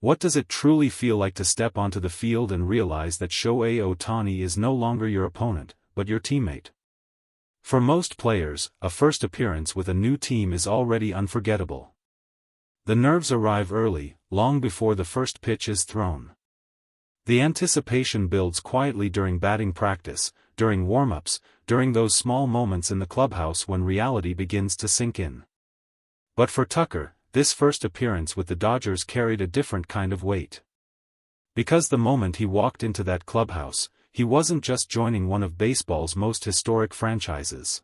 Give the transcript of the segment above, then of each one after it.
What does it truly feel like to step onto the field and realize that Shohei Ohtani is no longer your opponent, but your teammate? For most players, a first appearance with a new team is already unforgettable. The nerves arrive early, long before the first pitch is thrown. The anticipation builds quietly during batting practice, during warm-ups, during those small moments in the clubhouse when reality begins to sink in. But for Tucker, this first appearance with the Dodgers carried a different kind of weight. Because the moment he walked into that clubhouse, he wasn't just joining one of baseball's most historic franchises.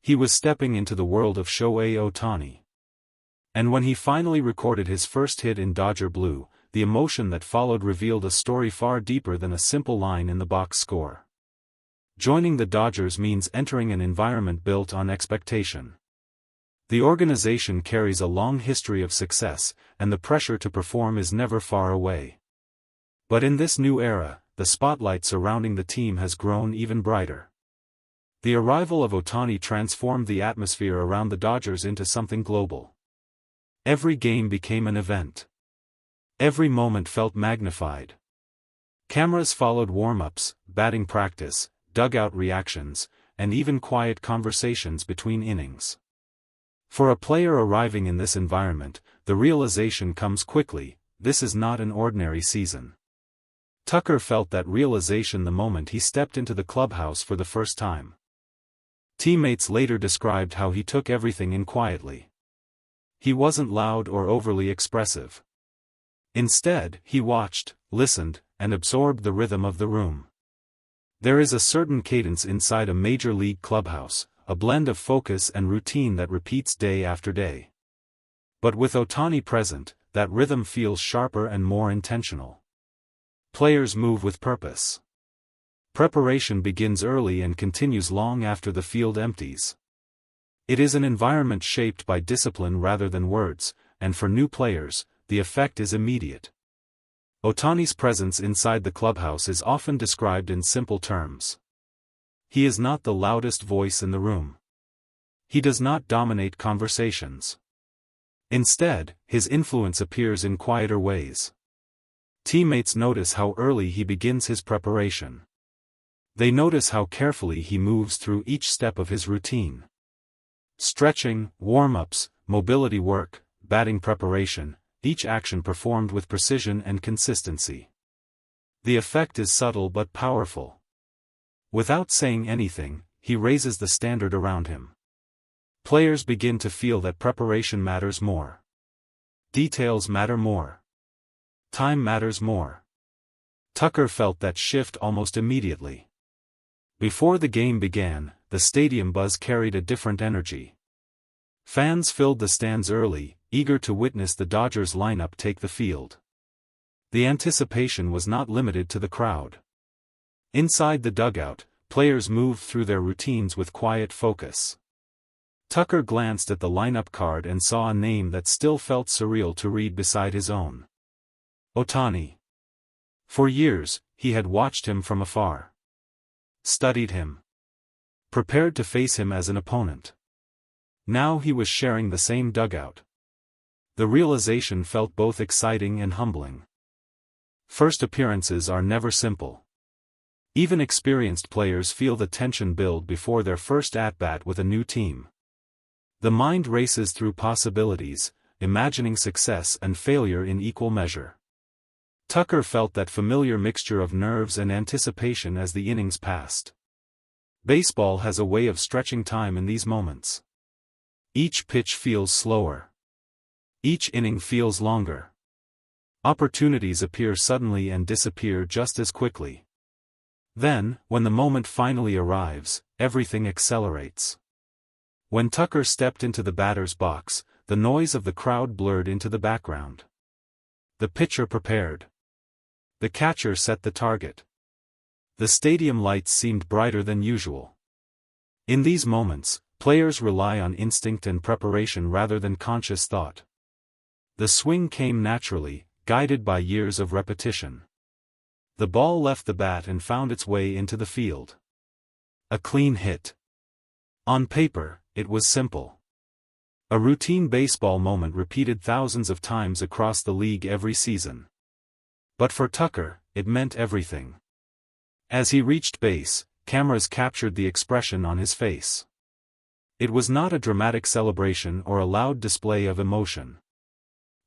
He was stepping into the world of Shohei Ohtani. And when he finally recorded his first hit in Dodger blue, the emotion that followed revealed a story far deeper than a simple line in the box score. Joining the Dodgers means entering an environment built on expectation. The organization carries a long history of success, and the pressure to perform is never far away. But in this new era, the spotlight surrounding the team has grown even brighter. The arrival of Ohtani transformed the atmosphere around the Dodgers into something global. Every game became an event. Every moment felt magnified. Cameras followed warm-ups, batting practice, dugout reactions, and even quiet conversations between innings. For a player arriving in this environment, the realization comes quickly: this is not an ordinary season. Tucker felt that realization the moment he stepped into the clubhouse for the first time. Teammates later described how he took everything in quietly. He wasn't loud or overly expressive. Instead, he watched, listened, and absorbed the rhythm of the room. There is a certain cadence inside a major league clubhouse, a blend of focus and routine that repeats day after day. But with Ohtani present, that rhythm feels sharper and more intentional. Players move with purpose. Preparation begins early and continues long after the field empties. It is an environment shaped by discipline rather than words, and for new players, the effect is immediate. Ohtani's presence inside the clubhouse is often described in simple terms. He is not the loudest voice in the room. He does not dominate conversations. Instead, his influence appears in quieter ways. Teammates notice how early he begins his preparation. They notice how carefully he moves through each step of his routine. Stretching, warm-ups, mobility work, batting preparation, each action performed with precision and consistency. The effect is subtle but powerful. Without saying anything, he raises the standard around him. Players begin to feel that preparation matters more. Details matter more. Time matters more. Tucker felt that shift almost immediately. Before the game began, the stadium buzz carried a different energy. Fans filled the stands early, eager to witness the Dodgers lineup take the field. The anticipation was not limited to the crowd. Inside the dugout, players moved through their routines with quiet focus. Tucker glanced at the lineup card and saw a name that still felt surreal to read beside his own. Ohtani. For years, he had watched him from afar. Studied him. Prepared to face him as an opponent. Now he was sharing the same dugout. The realization felt both exciting and humbling. First appearances are never simple. Even experienced players feel the tension build before their first at-bat with a new team. The mind races through possibilities, imagining success and failure in equal measure. Tucker felt that familiar mixture of nerves and anticipation as the innings passed. Baseball has a way of stretching time in these moments. Each pitch feels slower. Each inning feels longer. Opportunities appear suddenly and disappear just as quickly. Then, when the moment finally arrives, everything accelerates. When Tucker stepped into the batter's box, the noise of the crowd blurred into the background. The pitcher prepared. The catcher set the target. The stadium lights seemed brighter than usual. In these moments, players rely on instinct and preparation rather than conscious thought. The swing came naturally, guided by years of repetition. The ball left the bat and found its way into the field. A clean hit. On paper, it was simple. A routine baseball moment repeated thousands of times across the league every season. But for Tucker, it meant everything. As he reached base, cameras captured the expression on his face. It was not a dramatic celebration or a loud display of emotion.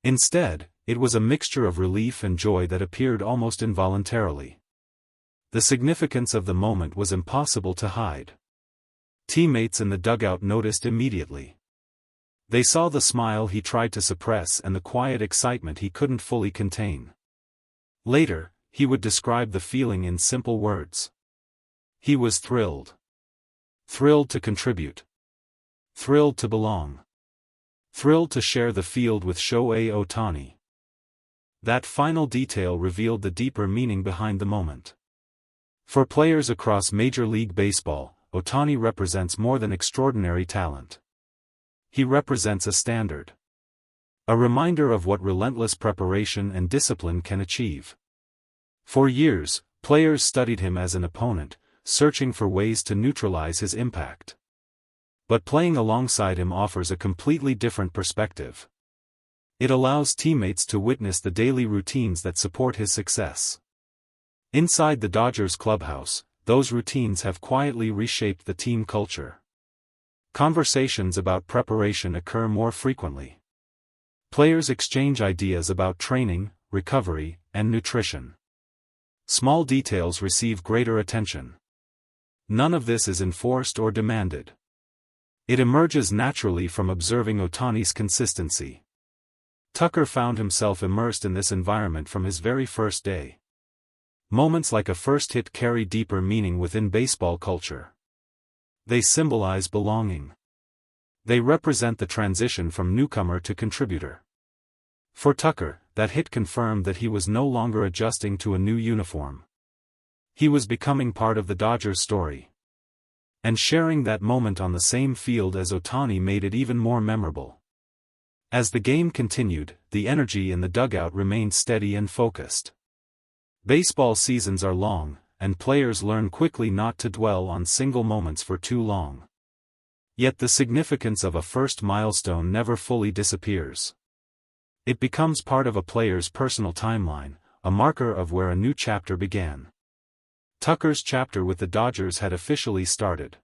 Instead, it was a mixture of relief and joy that appeared almost involuntarily. The significance of the moment was impossible to hide. Teammates in the dugout noticed immediately. They saw the smile he tried to suppress and the quiet excitement he couldn't fully contain. Later, he would describe the feeling in simple words. He was thrilled. Thrilled to contribute. Thrilled to belong. Thrilled to share the field with Shohei Ohtani. That final detail revealed the deeper meaning behind the moment. For players across Major League Baseball, Ohtani represents more than extraordinary talent. He represents a standard. A reminder of what relentless preparation and discipline can achieve. For years, players studied him as an opponent, searching for ways to neutralize his impact. But playing alongside him offers a completely different perspective. It allows teammates to witness the daily routines that support his success. Inside the Dodgers clubhouse, those routines have quietly reshaped the team culture. Conversations about preparation occur more frequently. Players exchange ideas about training, recovery, and nutrition. Small details receive greater attention. None of this is enforced or demanded. It emerges naturally from observing Ohtani's consistency. Tucker found himself immersed in this environment from his very first day. Moments like a first hit carry deeper meaning within baseball culture. They symbolize belonging. They represent the transition from newcomer to contributor. For Tucker, that hit confirmed that he was no longer adjusting to a new uniform. He was becoming part of the Dodgers story. And sharing that moment on the same field as Ohtani made it even more memorable. As the game continued, the energy in the dugout remained steady and focused. Baseball seasons are long, and players learn quickly not to dwell on single moments for too long. Yet the significance of a first milestone never fully disappears. It becomes part of a player's personal timeline, a marker of where a new chapter began. Tucker's chapter with the Dodgers had officially started.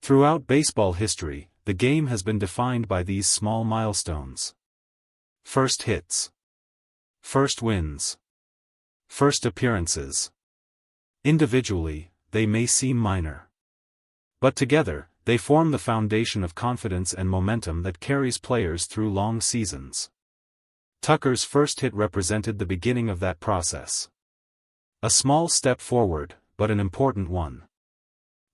Throughout baseball history, the game has been defined by these small milestones. First hits. First wins. First appearances. Individually, they may seem minor. But together, they form the foundation of confidence and momentum that carries players through long seasons. Tucker's first hit represented the beginning of that process. A small step forward, but an important one.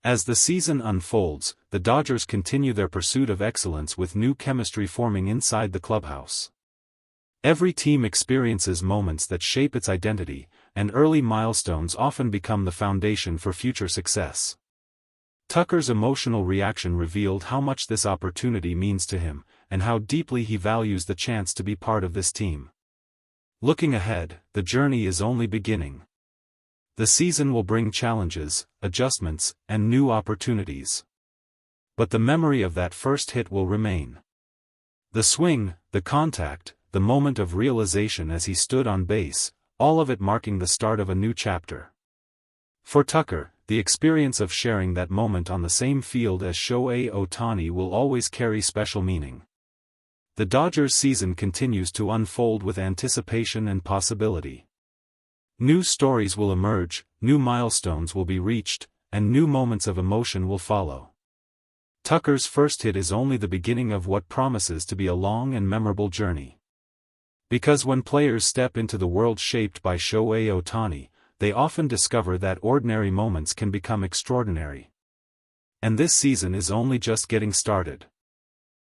As the season unfolds, the Dodgers continue their pursuit of excellence with new chemistry forming inside the clubhouse. Every team experiences moments that shape its identity, and early milestones often become the foundation for future success. Tucker's emotional reaction revealed how much this opportunity means to him, and how deeply he values the chance to be part of this team. Looking ahead, the journey is only beginning. The season will bring challenges, adjustments, and new opportunities. But the memory of that first hit will remain. The swing, the contact, the moment of realization as he stood on base, all of it marking the start of a new chapter. For Tucker, the experience of sharing that moment on the same field as Shohei Ohtani will always carry special meaning. The Dodgers' season continues to unfold with anticipation and possibility. New stories will emerge, new milestones will be reached, and new moments of emotion will follow. Tucker's first hit is only the beginning of what promises to be a long and memorable journey. Because when players step into the world shaped by Shohei Ohtani, they often discover that ordinary moments can become extraordinary. And this season is only just getting started.